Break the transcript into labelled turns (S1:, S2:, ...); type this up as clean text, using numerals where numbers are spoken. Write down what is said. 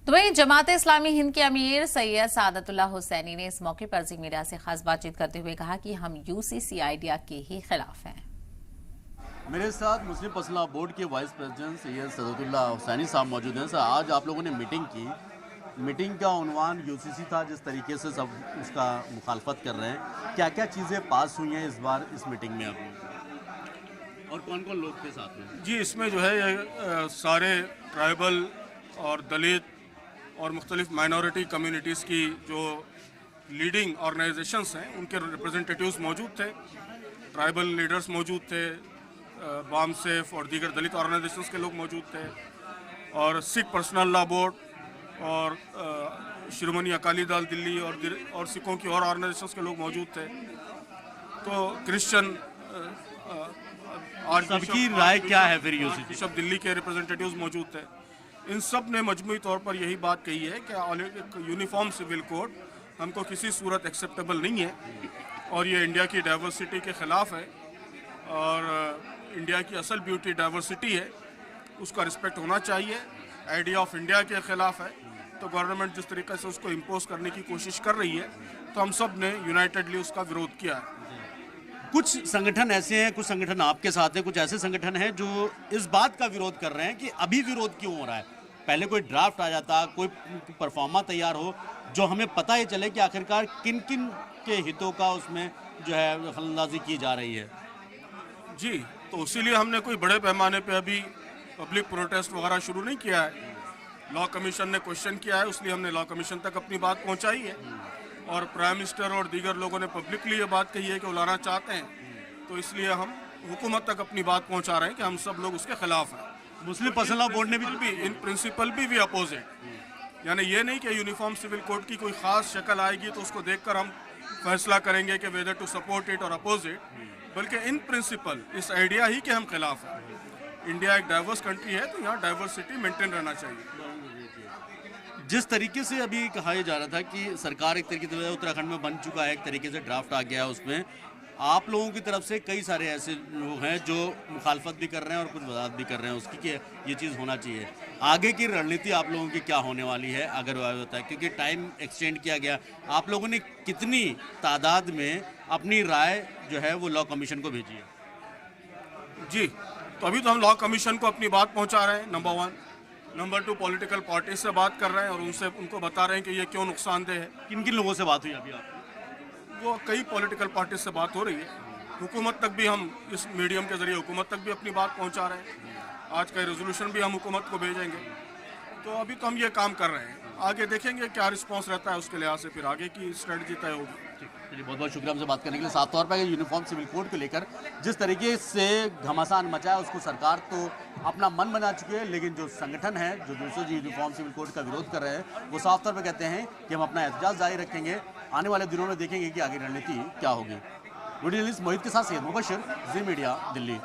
S1: तो वहीं जमात इस्लामी हिंद के अमीर सैयद सादतुल्लाह हुसैनी ने इस मौके पर जी मीडिया से खास बातचीत करते हुए कहा कि हम यूसीसी आइडिया के ही खिलाफ हैं।
S2: मेरे साथ मुस्लिम पर्सनल बोर्ड के वाइस प्रेसिडेंट सैयद सादतुल्लाह हुसैनी साहब मौजूद हैं। सर, आज आप लोगों ने मीटिंग की, मीटिंग का उन्वान यूसीसी था, जिस तरीके से सब उसका मुखालफत कर रहे हैं, क्या क्या चीज़ें पास हुई हैं इस बार इस मीटिंग में आप लोगों और कौन कौन लोग थे साथ में?
S3: जी, इसमें जो है ये सारे ट्राइबल और दलित और मुख्तलिफ माइनॉरिटी कम्युनिटीज़ की जो लीडिंग ऑर्गेनाइजेशंस हैं उनके रिप्रेजेंटेटिव्स मौजूद थे, ट्राइबल लीडर्स मौजूद थे, बामसेफ और दीगर दलित ऑर्गेनाइजेशंस के लोग मौजूद थे, और सिख पर्सनल लॉ बोर्ड और शिरोमणि अकाली दल दिल्ली और सिखों की और ऑर्गेनाइजेशंस के लोग मौजूद थे। तो क्रिश्चियन
S2: सबकी राय क्या है फिर यूसीसी?
S3: बिशप दिल्ली के रिप्रेजेंटेटिव्स मौजूद थे। इन सब ने मजमूई तौर पर यही बात कही है कि यूनिफॉर्म सिविल कोड हमको किसी सूरत एक्सेप्टेबल नहीं है और ये इंडिया की डाइवर्सिटी के ख़िलाफ़ है, और इंडिया की असल ब्यूटी डाइवर्सिटी है, उसका रिस्पेक्ट होना चाहिए। आइडिया ऑफ इंडिया के ख़िलाफ़ है। तो गवर्नमेंट जिस तरीके से उसको इम्पोज करने की कोशिश कर रही है, तो हम सब ने यूनाइटेडली उसका विरोध किया है।
S2: कुछ संगठन ऐसे हैं, कुछ संगठन आपके साथ हैं, कुछ ऐसे संगठन हैं जो इस बात का विरोध कर रहे हैं कि अभी विरोध क्यों हो रहा है। पहले कोई ड्राफ्ट आ जाता, कोई परफॉर्मा तैयार हो, जो हमें पता ही चले कि आखिरकार किन किन के हितों का उसमें जो है दखलंदाजी की जा रही है।
S3: जी, तो इसीलिए हमने कोई बड़े पैमाने पे अभी पब्लिक प्रोटेस्ट वगैरह शुरू नहीं किया है। लॉ कमीशन ने क्वेश्चन किया है, इसलिए हमने लॉ कमीशन तक अपनी बात पहुंचाई है, और प्राइम मिनिस्टर और दीगर लोगों ने पब्लिकली ये बात कही है कि वो लाना चाहते हैं, तो इसलिए हम हुकूमत तक अपनी बात पहुंचा रहे हैं कि हम सब लोग उसके खिलाफ हैं।
S2: मुस्लिम पर्सनल बोर्ड ने भी
S3: इन प्रिंसिपल भी अपोजिट, यानी ये नहीं कि यूनिफॉर्म सिविल कोड की कोई ख़ास शक्ल आएगी तो उसको देखकर हम फैसला करेंगे कि वेदर टू सपोर्ट इट और अपोजिट, बल्कि इन प्रिंसिपल इस आइडिया ही के हम खिलाफ हैं। इंडिया एक डाइवर्स कंट्री है, तो यहाँ डाइवर्सिटी मेंटेन रहना चाहिए।
S2: जिस तरीके से अभी कहा जा रहा था कि सरकार एक तरीके से उत्तराखंड में बन चुका है, एक तरीके से ड्राफ्ट आ गया है, उसमें आप लोगों की तरफ से कई सारे ऐसे लोग हैं जो मुखालफत भी कर रहे हैं और कुछ वजाहत भी कर रहे हैं उसकी कि ये चीज़ होना चाहिए। आगे की रणनीति आप लोगों की क्या होने वाली है अगर वह होता है, क्योंकि टाइम एक्सटेंड किया गया, आप लोगों ने कितनी तादाद में अपनी राय जो है वो लॉ कमीशन को भेजी है?
S3: जी, तो अभी तो हम लॉ कमीशन को अपनी बात पहुंचा रहे हैं, नंबर 1। नंबर 2, पॉलिटिकल पार्टी से बात कर रहे हैं और उनको बता रहे हैं कि ये क्यों नुकसानदेह है।
S2: किन किन लोगों से बात हुई अभी आपकी?
S3: वो कई पॉलिटिकल पार्टी से बात हो रही है। हुकूमत तक भी हम इस मीडियम के ज़रिए हुकूमत तक भी अपनी बात पहुंचा रहे हैं। आज का रेजोल्यूशन भी हम हुकूमत को भेजेंगे। तो अभी तो हम ये काम कर रहे हैं, आगे देखेंगे क्या रिस्पांस रहता है, उसके लिहाज से फिर आगे की स्ट्रेटजी तय होगी।
S2: चलिए, बहुत बहुत शुक्रिया हमसे बात करने के लिए। साफ तौर पर यूनिफॉर्म सिविल कोड को लेकर जिस तरीके से घमासान मचा है, उसको सरकार तो अपना मन बना चुकी है, लेकिन जो संगठन है जो दूसरे जो यूनिफॉर्म सिविल कोड का विरोध कर रहे हैं, वो साफ तौर पर कहते हैं कि हम अपना एहतजाज जारी रखेंगे। आने वाले दिनों में देखेंगे कि आगे रणनीति क्या होगी। वीडियो जर्नलिस्ट मोहित के साथ सैयद मुबशर, जी मीडिया, दिल्ली।